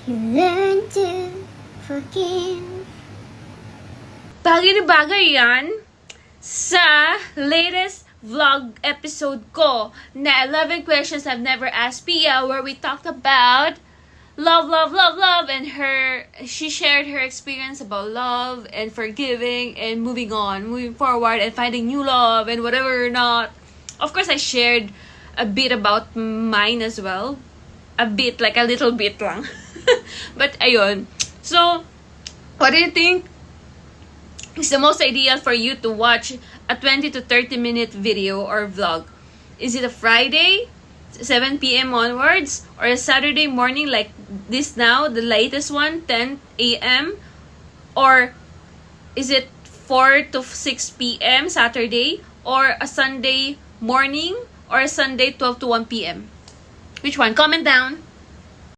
You learn to forgive. Bagay na bagay yan sa latest vlog episode ko na 11 questions I've never asked Pia, where we talked about love, and she shared her experience about love and forgiving and moving forward and finding new love and whatever or not. Of course, I shared a bit about mine as well. A bit, like a little bit lang. But ayun. So, what do you think is the most ideal for you to watch a 20 to 30 minute video or vlog? Is it a Friday, 7 p.m. onwards, or a Saturday morning like this now, the latest one, 10 a.m.? Or is it 4 to 6 p.m. Saturday, or a Sunday morning, or a Sunday 12 to 1 p.m.? Which one? Comment down.